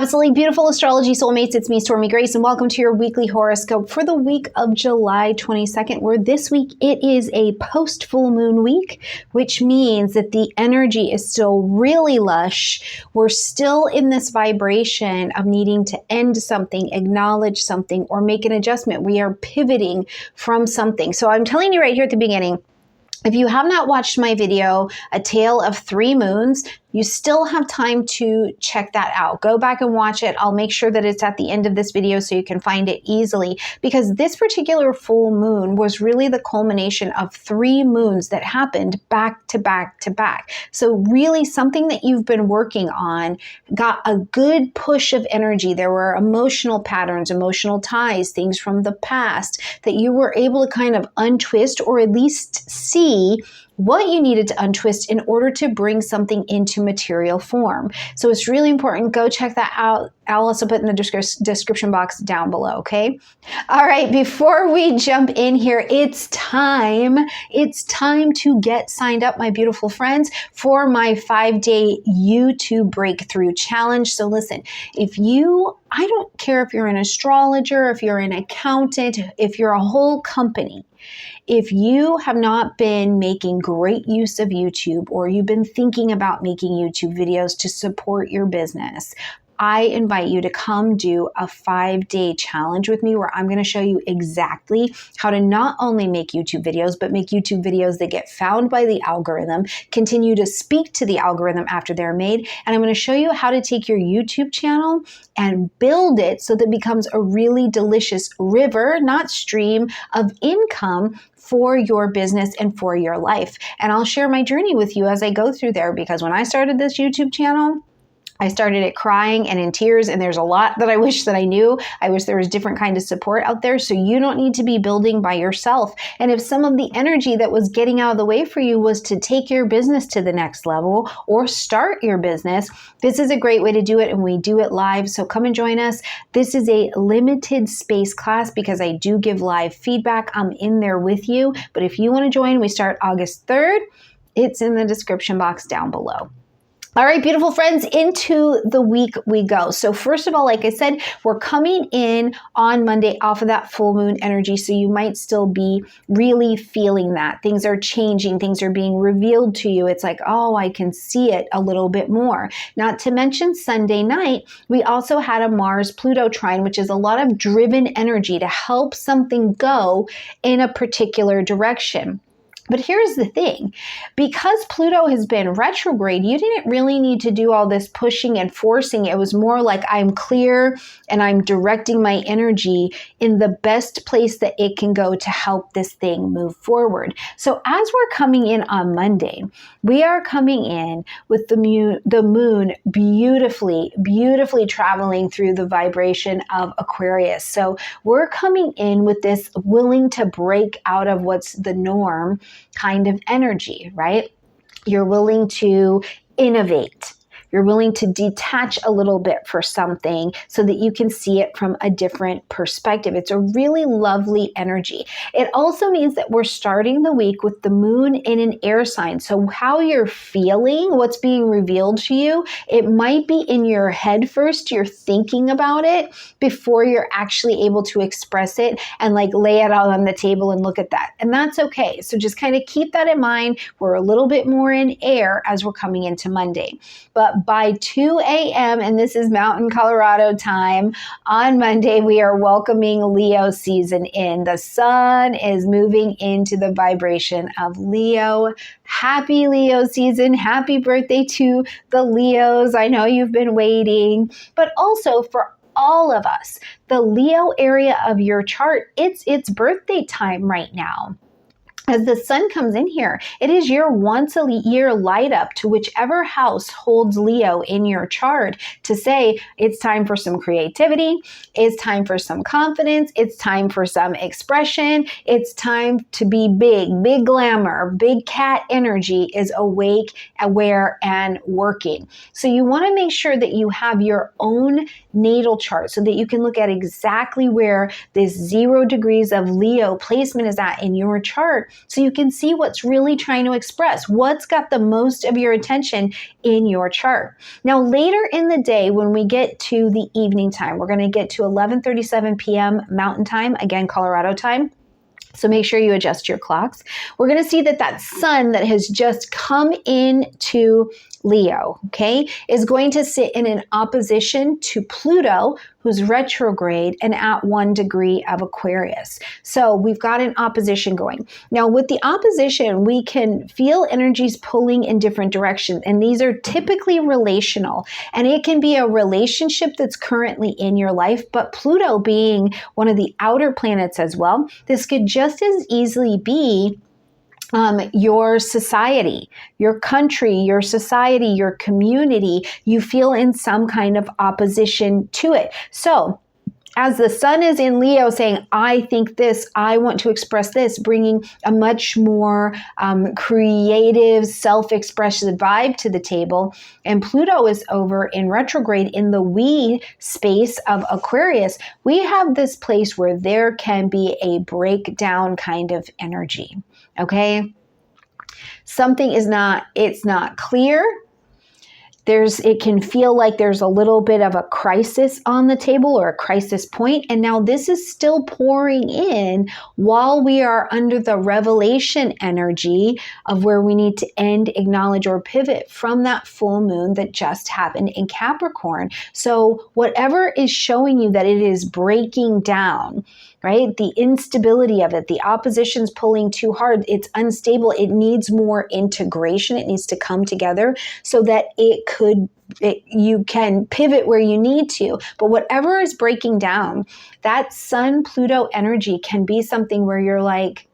Absolutely beautiful astrology soulmates. It's me, Stormie Grace, and welcome to your weekly horoscope for the week of July 22nd, where this week it is a post full moon week, which means that the energy is still really lush. We're still in this vibration of needing to end something, acknowledge something, or make an adjustment. We are pivoting from something. So I'm telling you right here at the beginning, if you have not watched my video, A Tale of Three Moons, you still have time to check that out. Go back and watch it. I'll make sure that it's at the end of this video so you can find it easily, because this particular full moon was really the culmination of three moons that happened back to back to back. So really something that you've been working on got a good push of energy. There were emotional patterns, emotional ties, things from the past that you were able to kind of untwist, or at least see what you needed to untwist in order to bring something into material form. So it's really important. Go check that out. I'll also put in the description box down below, okay? All right, before we jump in here, it's time to get signed up, my beautiful friends, for my 5-day YouTube Breakthrough Challenge. So listen, I don't care if you're an astrologer, if you're an accountant, if you're a whole company, if you have not been making great use of YouTube, or you've been thinking about making YouTube videos to support your business, I invite you to come do a 5-day challenge with me, where I'm going to show you exactly how to not only make YouTube videos, but make YouTube videos that get found by the algorithm, continue to speak to the algorithm after they're made. And I'm going to show you how to take your YouTube channel and build it so that it becomes a really delicious river, not stream, of income for your business and for your life. And I'll share my journey with you as I go through there, because when I started this YouTube channel, I started it crying and in tears, and there's a lot that I wish that I knew. I wish there was different kind of support out there, so you don't need to be building by yourself. And if some of the energy that was getting out of the way for you was to take your business to the next level or start your business, this is a great way to do it, and we do it live. So come and join us. This is a limited space class because I do give live feedback. I'm in there with you. But if you want to join, we start August 3rd. It's in the description box down below. All right, beautiful friends, into the week we go. So first of all, like I said, we're coming in on Monday off of that full moon energy. So you might still be really feeling that. Things are changing. Things are being revealed to you. It's like, oh, I can see it a little bit more. Not to mention Sunday night, we also had a Mars-Pluto trine, which is a lot of driven energy to help something go in a particular direction. But here's the thing, because Pluto has been retrograde, you didn't really need to do all this pushing and forcing. It was more like, I'm clear and I'm directing my energy in the best place that it can go to help this thing move forward. So as we're coming in on Monday, we are coming in with the moon beautifully, beautifully traveling through the vibration of Aquarius. So we're coming in with this willing to break out of what's the norm kind of energy, right? You're willing to innovate. You're willing to detach a little bit for something so that you can see it from a different perspective. It's a really lovely energy. It also means that we're starting the week with the moon in an air sign. So how you're feeling, what's being revealed to you, it might be in your head first. You're thinking about it before you're actually able to express it and like lay it out on the table and look at that. And that's okay. So just kind of keep that in mind. We're a little bit more in air as we're coming into Monday. But by 2 a.m., and this is Mountain Colorado time, on Monday, we are welcoming Leo season in. The sun is moving into the vibration of Leo. Happy Leo season. Happy birthday to the Leos. I know you've been waiting, but also for all of us, the Leo area of your chart, it's birthday time right now. As the sun comes in here, it is your once a year light up to whichever house holds Leo in your chart to say it's time for some creativity, it's time for some confidence, it's time for some expression, it's time to be big, big glamour, big cat energy is awake, aware, and working. So you want to make sure that you have your own natal chart so that you can look at exactly where this 0 degrees of Leo placement is at in your chart so you can see what's really trying to express, what's got the most of your attention in your chart. Now, later in the day, when we get to the evening time, we're going to get to 11:37 p.m. Mountain Time, again, Colorado time. So make sure you adjust your clocks. We're going to see that sun that has just come into Leo, okay, is going to sit in an opposition to Pluto, who's retrograde and at 1 degree of Aquarius. So we've got an opposition going. Now with the opposition, we can feel energies pulling in different directions, and these are typically relational, and it can be a relationship that's currently in your life, but Pluto being one of the outer planets as well, this could just as easily be your society, your country, your society, your community. You feel in some kind of opposition to it. So as the sun is in Leo saying, I think this, I want to express this, bringing a much more creative, self-expressive vibe to the table. And Pluto is over in retrograde in the we space of Aquarius. We have this place where there can be a breakdown kind of energy. Okay? Something it's not clear. It can feel like there's a little bit of a crisis on the table or a crisis point. And now this is still pouring in while we are under the revelation energy of where we need to end, acknowledge, or pivot from that full moon that just happened in Capricorn. So whatever is showing you that it is breaking down, right? The instability of it, the opposition's pulling too hard, it's unstable, it needs more integration, it needs to come together so that you can pivot where you need to. But whatever is breaking down, that Sun-Pluto energy can be something where you're like,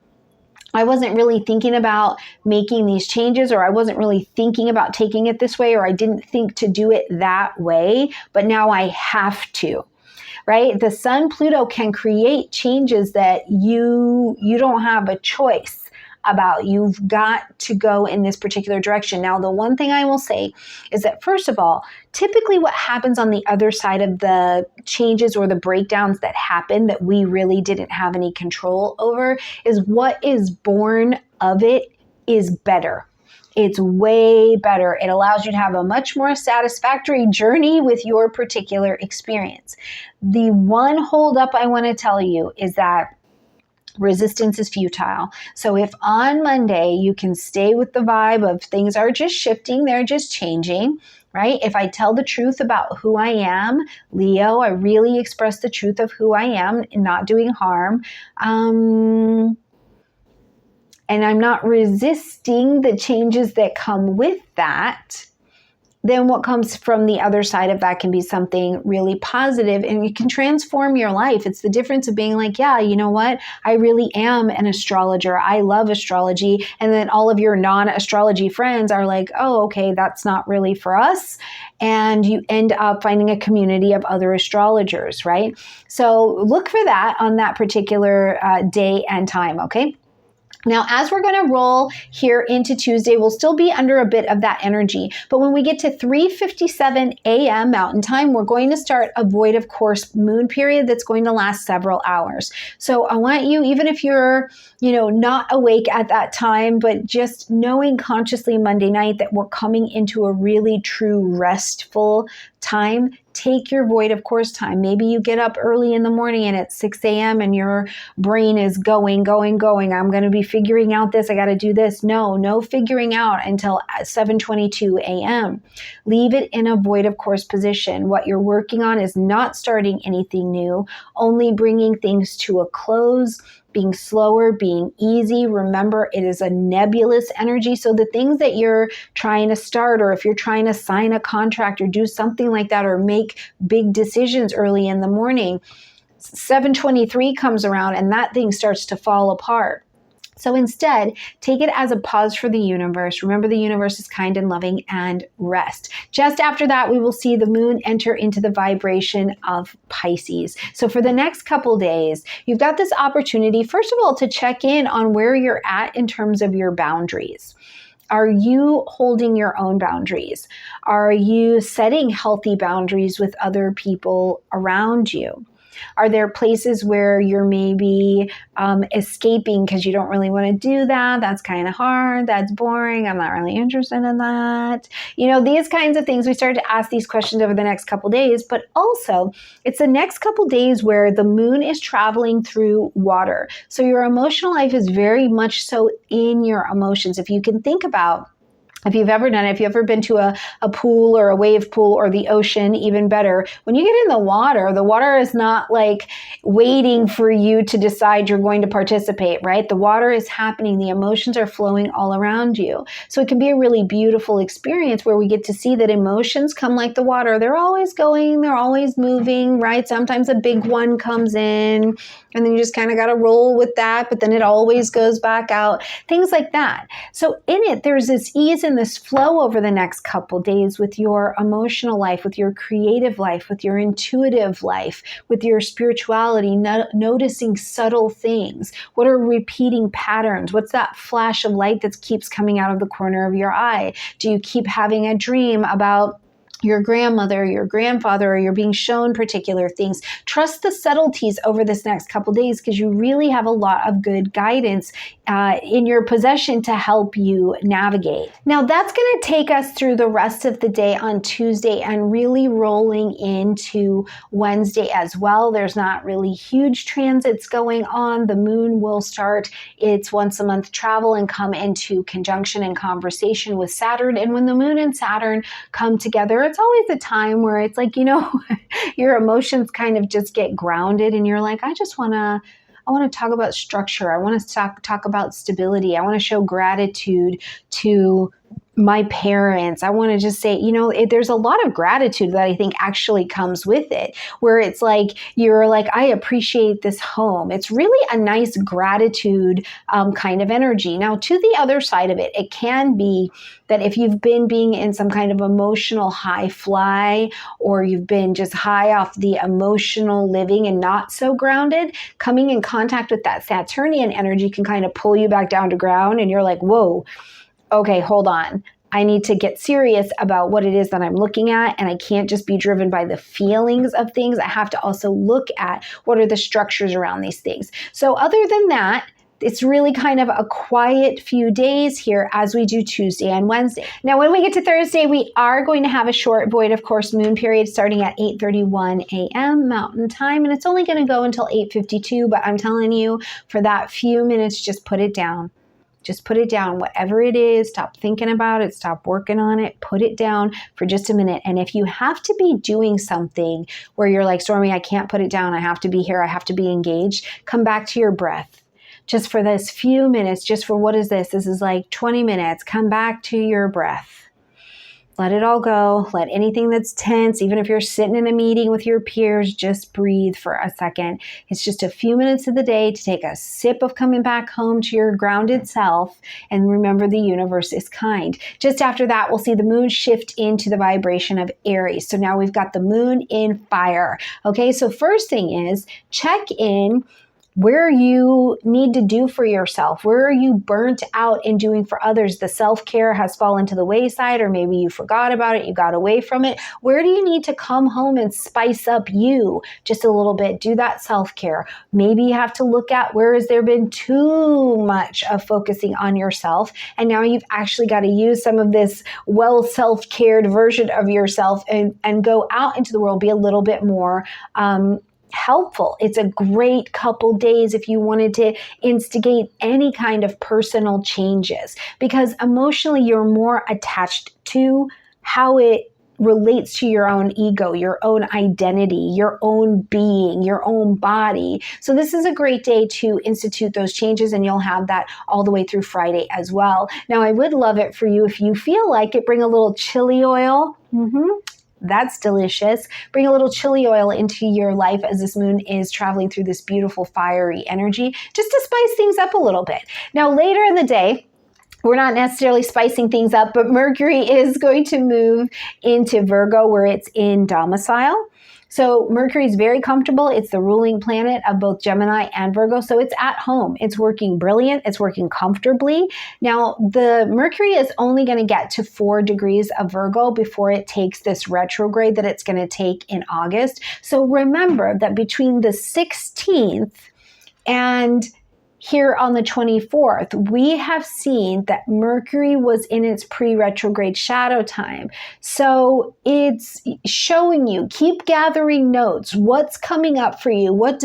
I wasn't really thinking about making these changes, or I wasn't really thinking about taking it this way, or I didn't think to do it that way, but now I have to. Right? The Sun Pluto can create changes that you don't have a choice about. You've got to go in this particular direction. Now, the one thing I will say is that, first of all, typically what happens on the other side of the changes or the breakdowns that happen that we really didn't have any control over is what is born of it is better. It's way better. It allows you to have a much more satisfactory journey with your particular experience. The one holdup I want to tell you is that resistance is futile. So if on Monday you can stay with the vibe of things are just shifting, they're just changing, right? If I tell the truth about who I am, Leo, I really express the truth of who I am and not doing harm, and I'm not resisting the changes that come with that, then what comes from the other side of that can be something really positive, and it can transform your life. It's the difference of being like, yeah, you know what? I really am an astrologer. I love astrology. And then all of your non-astrology friends are like, oh, okay, that's not really for us. And you end up finding a community of other astrologers, right? So look for that on that particular day and time, okay? Now, as we're going to roll here into Tuesday, we'll still be under a bit of that energy. But when we get to 3:57 a.m. Mountain Time, we're going to start a void of course moon period that's going to last several hours. So I want you, even if you're, not awake at that time, but just knowing consciously Monday night that we're coming into a really true restful time, take your void of course time. Maybe you get up early in the morning and it's 6 a.m. and your brain is going. I'm going to be figuring out this. I got to do this. No figuring out until 7:22 a.m. Leave it in a void of course position. What you're working on is not starting anything new, only bringing things to a close, being slower, being easy. Remember, it is a nebulous energy. So the things that you're trying to start, or if you're trying to sign a contract or do something like that, or make big decisions early in the morning, 7:23 comes around and that thing starts to fall apart. So instead, take it as a pause for the universe. Remember, the universe is kind and loving, and rest. Just after that, we will see the moon enter into the vibration of Pisces. So for the next couple days, you've got this opportunity, first of all, to check in on where you're at in terms of your boundaries. Are you holding your own boundaries? Are you setting healthy boundaries with other people around you? Are there places where you're maybe escaping because you don't really want to do that? That's kind of hard. That's boring. I'm not really interested in that. You know, these kinds of things. We start to ask these questions over the next couple days, but also it's the next couple days where the moon is traveling through water. So your emotional life is very much so in your emotions. If you can think about, if you've ever done it, if you've ever been to a pool or a wave pool or the ocean, even better, when you get in the water is not like waiting for you to decide you're going to participate, right? The water is happening. The emotions are flowing all around you. So it can be a really beautiful experience where we get to see that emotions come like the water. They're always going, they're always moving, right? Sometimes a big one comes in and then you just kind of got to roll with that, but then it always goes back out, things like that. So in it, there's this ease and this flow over the next couple days with your emotional life, with your creative life, with your intuitive life, with your spirituality, noticing subtle things. What are repeating patterns? What's that flash of light that keeps coming out of the corner of your eye? Do you keep having a dream about your grandmother, your grandfather, or you're being shown particular things? Trust the subtleties over this next couple days because you really have a lot of good guidance in your possession to help you navigate. Now that's going to take us through the rest of the day on Tuesday and really rolling into Wednesday as well. There's not really huge transits going on. The moon will start its once a month travel and come into conjunction and conversation with Saturn. And when the moon and Saturn come together, it's always a time where it's like, you know, your emotions kind of just get grounded and you're like, I want to talk about structure. I want to talk about stability. I want to show gratitude to my parents. I want to just say, you know, there's a lot of gratitude that I think actually comes with it, where it's like, you're like, I appreciate this home. It's really a nice gratitude kind of energy. Now, to the other side of it, it can be that if you've been being in some kind of emotional high fly, or you've been just high off the emotional living and not so grounded, coming in contact with that Saturnian energy can kind of pull you back down to ground. And you're like, whoa, okay, hold on. I need to get serious about what it is that I'm looking at, and I can't just be driven by the feelings of things. I have to also look at what are the structures around these things. So other than that, it's really kind of a quiet few days here as we do Tuesday and Wednesday. Now, when we get to Thursday, we are going to have a short void, of course, moon period starting at 8:31 a.m. Mountain Time, and it's only going to go until 8:52, but I'm telling you, for that few minutes, just put it down. Just put it down, whatever it is, stop thinking about it, stop working on it, put it down for just a minute. And if you have to be doing something where you're like, Stormie, I can't put it down, I have to be here, I have to be engaged, come back to your breath. Just for this few minutes, just for what is this? This is like 20 minutes. Come back to your breath. Let it all go. Let anything that's tense, even if you're sitting in a meeting with your peers, just breathe for a second. It's just a few minutes of the day to take a sip of coming back home to your grounded self. And remember, the universe is kind. Just after that, we'll see the moon shift into the vibration of Aries. So now we've got the moon in fire. Okay, so first thing is check in where you need to do for yourself. Where are you burnt out in doing for others? The self-care has fallen to the wayside, or maybe you forgot about it, you got away from it. Where do you need to come home and spice up you just a little bit? Do that self-care. Maybe you have to look at where has there been too much of focusing on yourself, and now you've actually got to use some of this well self-cared version of yourself and go out into the world, be a little bit more helpful. It's a great couple days if you wanted to instigate any kind of personal changes, because emotionally you're more attached to how it relates to your own ego, your own identity, your own being, your own body. So this is a great day to institute those changes, and you'll have that all the way through Friday as well. Now, I would love it for you if you feel like it, bring a little chili oil. That's delicious. Bring a little chili oil into your life as this moon is traveling through this beautiful fiery energy, just to spice things up a little bit. Now, later in the day, we're not necessarily spicing things up, but Mercury is going to move into Virgo, where it's in domicile. So Mercury is very comfortable. It's the ruling planet of both Gemini and Virgo. So it's at home. It's working brilliant. It's working comfortably. Now, the Mercury is only going to get to 4 degrees of Virgo before it takes this retrograde that it's going to take in August. So remember that between the 16th and here on the 24th, we have seen that Mercury was in its pre-retrograde shadow time. So it's showing you, keep gathering notes. What's coming up for you? What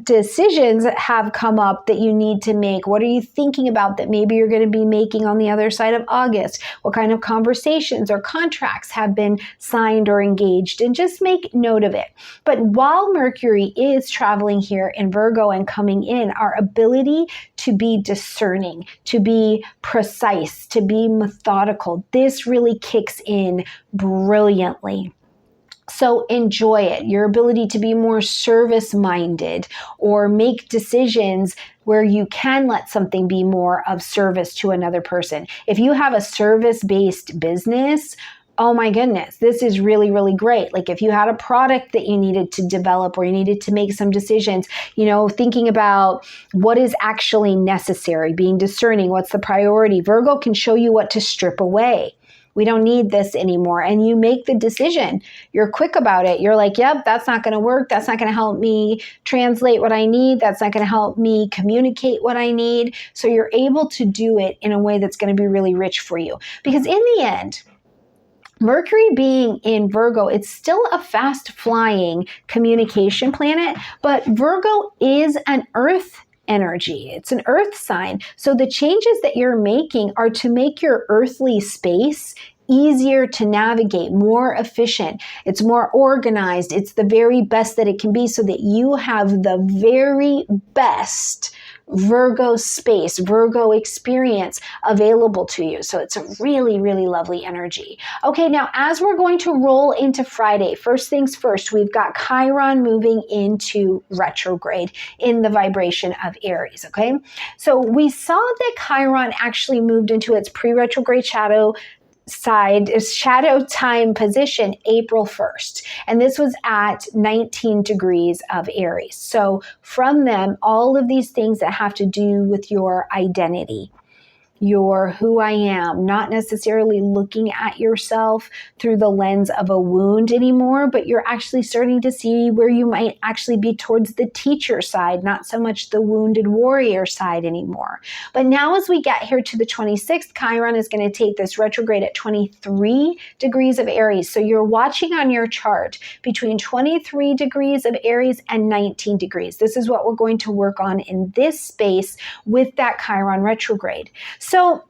decisions have come up that you need to make? What are you thinking about that maybe you're going to be making on the other side of August? What kind of conversations or contracts have been signed or engaged? And just make note of it. But while Mercury is traveling here in Virgo and coming in, our ability to be discerning, to be precise, to be methodical, this really kicks in brilliantly. So enjoy it. Your ability to be more service-minded or make decisions where you can let something be more of service to another person. If you have a service-based business, oh my goodness, this is really, really great. Like if you had a product that you needed to develop or you needed to make some decisions, thinking about what is actually necessary, being discerning, what's the priority. Virgo can show you what to strip away. We don't need this anymore. And you make the decision. You're quick about it. You're like, yep, that's not going to work. That's not going to help me translate what I need. That's not going to help me communicate what I need. So you're able to do it in a way that's going to be really rich for you. Because in the end, Mercury being in Virgo, it's still a fast-flying communication planet, but Virgo is an Earth energy. It's an earth sign. So the changes that you're making are to make your earthly space easier to navigate, more efficient. It's more organized. It's the very best that it can be so that you have the very best Virgo space, Virgo experience available to you. So it's a really, really lovely energy. Okay, now as we're going to roll into Friday, first things first, we've got Chiron moving into retrograde in the vibration of Aries, okay? So we saw that Chiron actually moved into its pre-retrograde shadow time position April 1st. And this was at 19 degrees of Aries. So from them, all of these things that have to do with your identity, your who I am, not necessarily looking at yourself through the lens of a wound anymore, but you're actually starting to see where you might actually be towards the teacher side, not so much the wounded warrior side anymore. But now as we get here to the 26th, Chiron is going to take this retrograde at 23 degrees of Aries. So you're watching on your chart between 23 degrees of Aries and 19 degrees. This is what we're going to work on in this space with that Chiron retrograde. So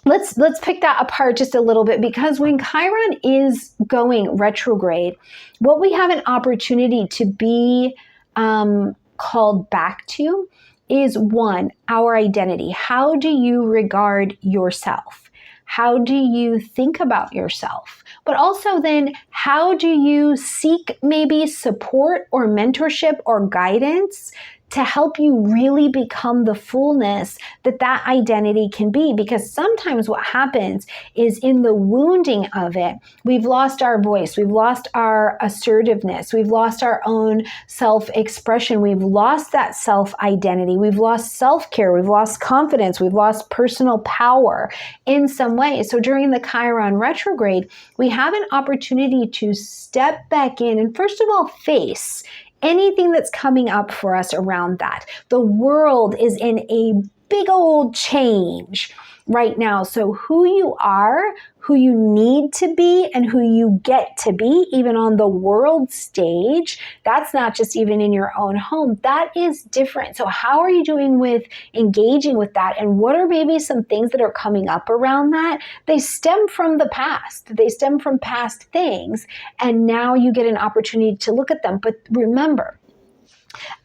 let's pick that apart just a little bit, because when Chiron is going retrograde, what we have an opportunity to be called back to is, one, our identity. How do you regard yourself? How do you think about yourself? But also then, how do you seek maybe support or mentorship or guidance to help you really become the fullness that that identity can be? Because sometimes what happens is in the wounding of it, we've lost our voice, we've lost our assertiveness, we've lost our own self-expression, we've lost that self-identity, we've lost self-care, we've lost confidence, we've lost personal power in some way. So during the Chiron retrograde, we have an opportunity to step back in and first of all face anything that's coming up for us around that. The world is in a big old change right now. So who you are, who you need to be, and who you get to be, even on the world stage, that's not just even in your own home. That is different. So how are you doing with engaging with that? And what are maybe some things that are coming up around that? They stem from the past. They stem from past things. And now you get an opportunity to look at them. But remember,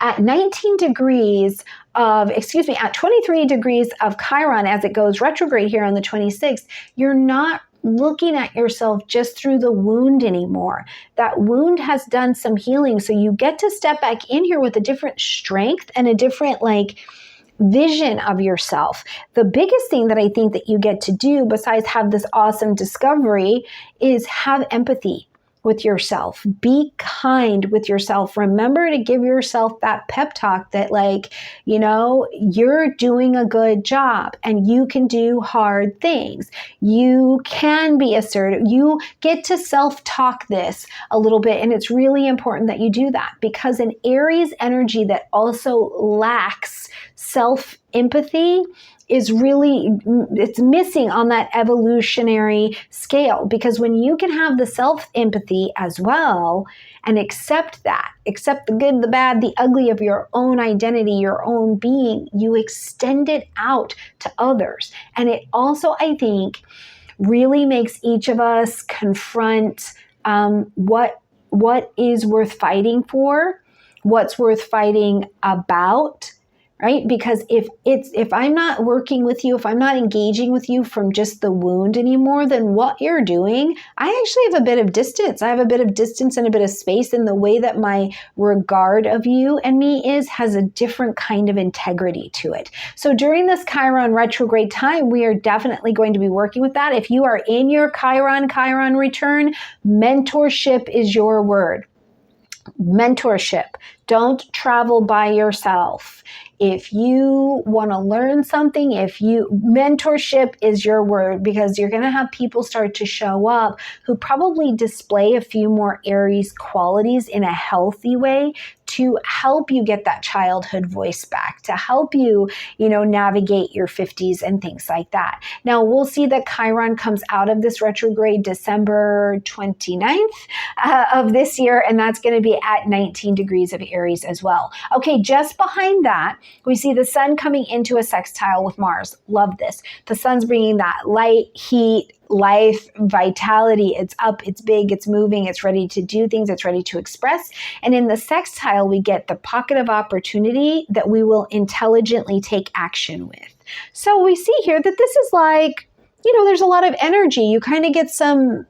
at 19 degrees at 23 degrees of Chiron as it goes retrograde here on the 26th, you're not looking at yourself just through the wound anymore. That wound has done some healing. So you get to step back in here with a different strength and a different vision of yourself. The biggest thing that I think that you get to do besides have this awesome discovery is have empathy. with yourself. Be kind with yourself. Remember to give yourself that pep talk that, like, you know, you're doing a good job and you can do hard things. You can be assertive. You get to self-talk this a little bit. And it's really important that you do that, because an Aries energy that also lacks self-empathy is really, it's missing on that evolutionary scale. Because when you can have the self-empathy as well and accept the good, the bad, the ugly of your own identity, your own being, you extend it out to others. And it also, I think, really makes each of us confront what is worth fighting for, what's worth fighting about, right? Because if I'm not working with you, if I'm not engaging with you from just the wound anymore, then what you're doing, I actually have a bit of distance. I have a bit of distance and a bit of space, in the way that my regard of you and me has a different kind of integrity to it. So during this Chiron retrograde time, we are definitely going to be working with that. If you are in your Chiron return, mentorship is your word. Mentorship. Don't travel by yourself. If you want to learn something, mentorship is your word, because you're going to have people start to show up who probably display a few more Aries qualities in a healthy way to help you get that childhood voice back, to help you, navigate your 50s and things like that. Now, we'll see that Chiron comes out of this retrograde December 29th of this year, and that's going to be at 19 degrees of Aries as well. Okay, just behind that, we see the sun coming into a sextile with Mars. Love this. The sun's bringing that light, heat, life, vitality. It's up, it's big, it's moving, it's ready to do things, it's ready to express. And in the sextile, we get the pocket of opportunity that we will intelligently take action with. So we see here that this is like, there's a lot of energy. You kind of get some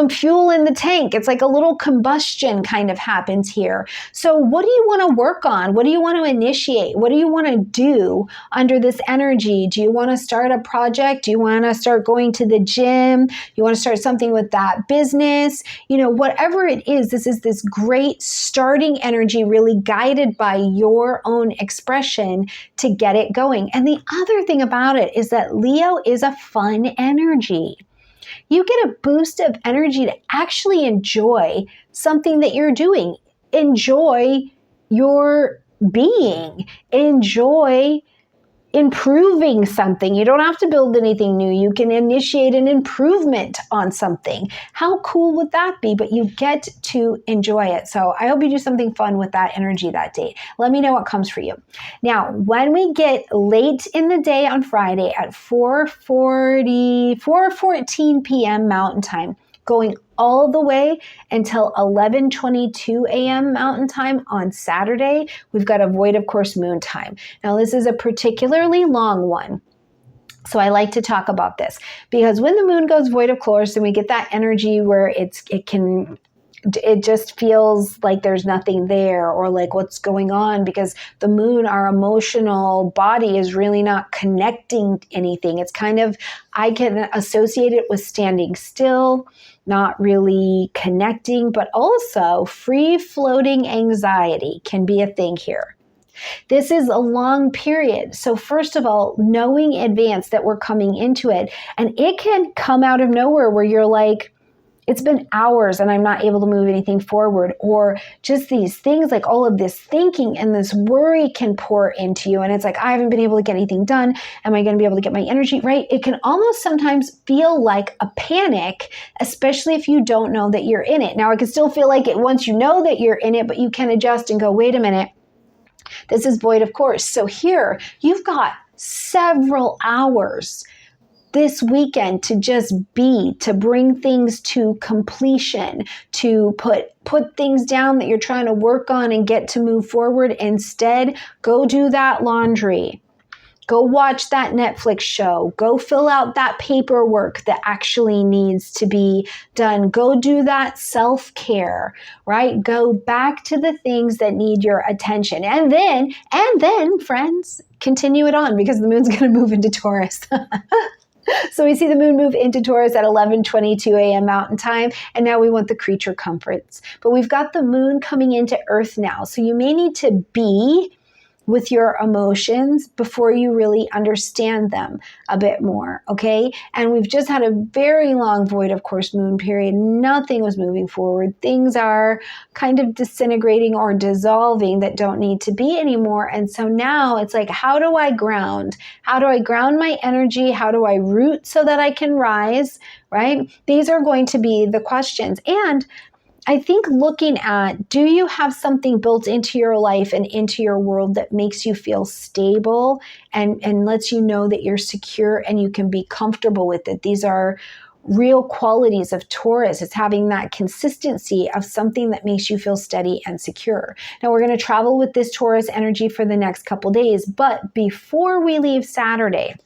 fuel in the tank. It's like a little combustion kind of happens here. So what do you want to work on? What do you want to initiate? What do you want to do under this energy? Do you want to start a project? Do you want to start going to the gym? You want to start something with that business? Whatever it is, this is this great starting energy, really guided by your own expression to get it going. And the other thing about it is that Leo is a fun energy. You get a boost of energy to actually enjoy something that you're doing. Enjoy your being. Enjoy improving something. You don't have to build anything new. You can initiate an improvement on something. How cool would that be? But you get to enjoy it. So I hope you do something fun with that energy that day. Let me know what comes for you. Now, when we get late in the day on Friday at 4:14 p.m. Mountain Time, going all the way until 11:22 a.m. Mountain Time on Saturday, we've got a void of course moon time. Now, this is a particularly long one. So I like to talk about this because when the moon goes void of course and we get that energy where it just feels like there's nothing there, or like what's going on, because the moon, our emotional body, is really not connecting anything. It's kind of, I can associate it with standing still, not really connecting, but also free floating anxiety can be a thing here. This is a long period. So first of all, knowing in advance that we're coming into it, and it can come out of nowhere where you're like, it's been hours and I'm not able to move anything forward, or just these things, like all of this thinking and this worry can pour into you. And it's like, I haven't been able to get anything done. Am I going to be able to get my energy right? It can almost sometimes feel like a panic, especially if you don't know that you're in it. Now, it can still feel like it once you know that you're in it, but you can adjust and go, wait a minute, this is void of course. So here you've got several hours this weekend to just be, to bring things to completion, to put things down that you're trying to work on and get to move forward. Instead, go do that laundry. Go watch that Netflix show. Go fill out that paperwork that actually needs to be done. Go do that self-care, right? Go back to the things that need your attention. And then, friends, continue it on, because the moon's going to move into Taurus. So we see the moon move into Taurus at 11:22 a.m. Mountain Time, and now we want the creature comforts. But we've got the moon coming into Earth now, so you may need to be with your emotions before you really understand them a bit more, okay? And we've just had a very long void of course moon period. Nothing was moving forward. Things are kind of disintegrating or dissolving that don't need to be anymore. And so now it's like, how do I ground? How do I ground my energy? How do I root so that I can rise, right? These are going to be the questions. And I think looking at, do you have something built into your life and into your world that makes you feel stable and lets you know that you're secure and you can be comfortable with it? These are real qualities of Taurus. It's having that consistency of something that makes you feel steady and secure. Now we're going to travel with this Taurus energy for the next couple days, but before we leave Saturday,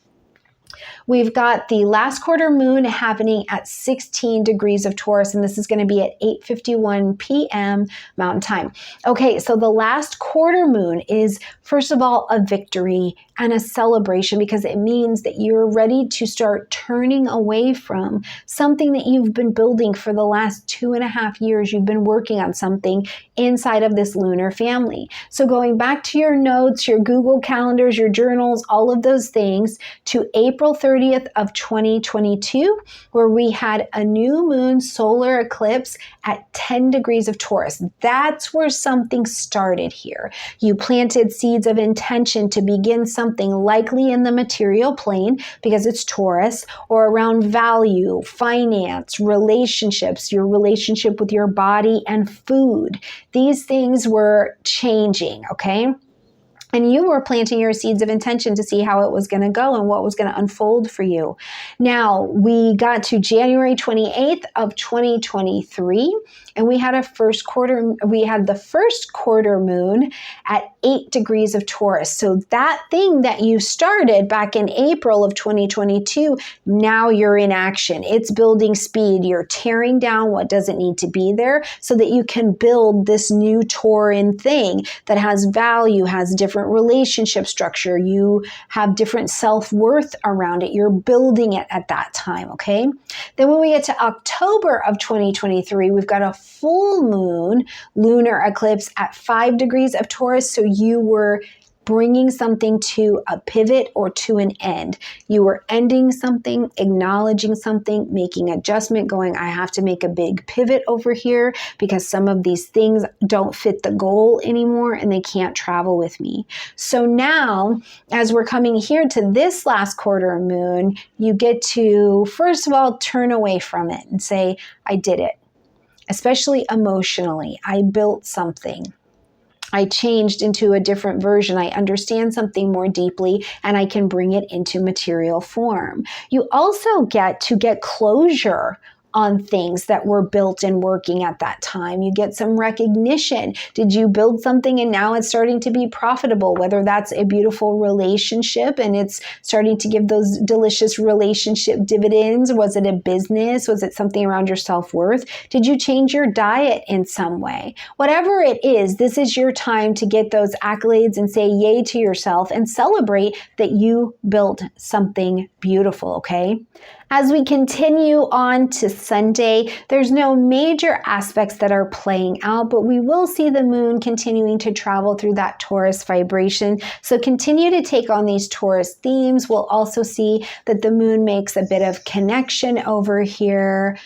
we've got the last quarter moon happening at 16 degrees of Taurus, and this is going to be at 8:51 p.m. Mountain Time. Okay, so the last quarter moon is, first of all, a victory and a celebration because it means that you're ready to start turning away from something that you've been building for the last 2.5 years. You've been working on something inside of this lunar family. So going back to your notes, your Google calendars, your journals, all of those things, to April 30th of 2022, where we had a new moon solar eclipse at 10 degrees of Taurus. That's where something started here. You planted seeds of intention to begin something likely in the material plane because it's Taurus, or around value, finance, relationships, your relationship with your body and food. These things were changing, okay? And you were planting your seeds of intention to see how it was going to go and what was going to unfold for you. Now, we got to January 28th of 2023, and we had the first quarter moon at 8 degrees of Taurus. So that thing that you started back in April of 2022, now you're in action. It's building speed. You're tearing down what doesn't need to be there so that you can build this new Tauran thing that has value, has different relationship structure. You have different self-worth around it. You're building it at that time, okay? Then when we get to October of 2023, we've got a full moon lunar eclipse at 5 degrees of Taurus. So you were bringing something to a pivot or to an end. You were ending something, acknowledging something, making adjustment, going, I have to make a big pivot over here because some of these things don't fit the goal anymore and they can't travel with me. So now, as we're coming here to this last quarter moon, you get to, first of all, turn away from it and say, I did it. Especially emotionally, I built something. I changed into a different version. I understand something more deeply and I can bring it into material form. You also get to get closure on things that were built and working at that time. You get some recognition. Did you build something and now it's starting to be profitable? Whether that's a beautiful relationship and it's starting to give those delicious relationship dividends. Was it a business? Was it something around your self-worth? Did you change your diet in some way? Whatever it is, this is your time to get those accolades and say yay to yourself and celebrate that you built something beautiful, okay? As we continue on to Sunday, there's no major aspects that are playing out, but we will see the moon continuing to travel through that Taurus vibration. So continue to take on these Taurus themes. We'll also see that the moon makes a bit of connection over here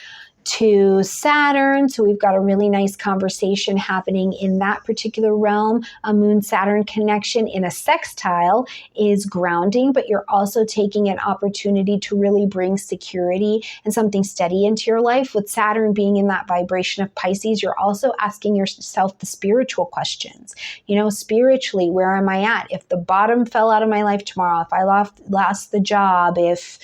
to Saturn. So we've got a really nice conversation happening in that particular realm. A Moon-Saturn connection in a sextile is grounding, but you're also taking an opportunity to really bring security and something steady into your life. With Saturn being in that vibration of Pisces, you're also asking yourself the spiritual questions. You know, spiritually, where am I at? If the bottom fell out of my life tomorrow, if I lost the job, if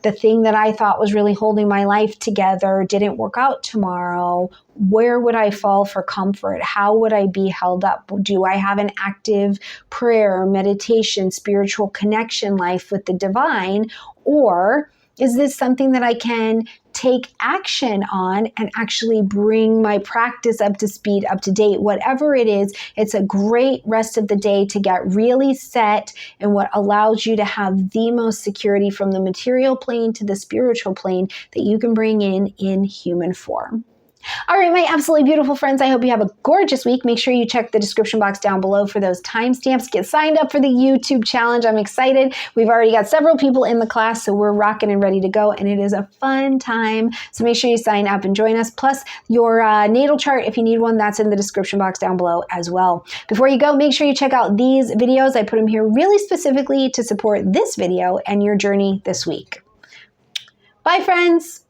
the thing that I thought was really holding my life together didn't work out tomorrow, where would I fall for comfort? How would I be held up? Do I have an active prayer, meditation, spiritual connection life with the divine? Or Is this something that I can take action on and actually bring my practice up to speed, up to date? Whatever it is, it's a great rest of the day to get really set in what allows you to have the most security from the material plane to the spiritual plane that you can bring in human form. All right, my absolutely beautiful friends, I hope you have a gorgeous week. Make sure you check the description box down below for those timestamps. Get signed up for the YouTube challenge. I'm excited. We've already got several people in the class, so we're rocking and ready to go, and it is a fun time. So make sure you sign up and join us. Plus, your natal chart, if you need one, that's in the description box down below as well. Before you go, make sure you check out these videos. I put them here really specifically to support this video and your journey this week. Bye, friends.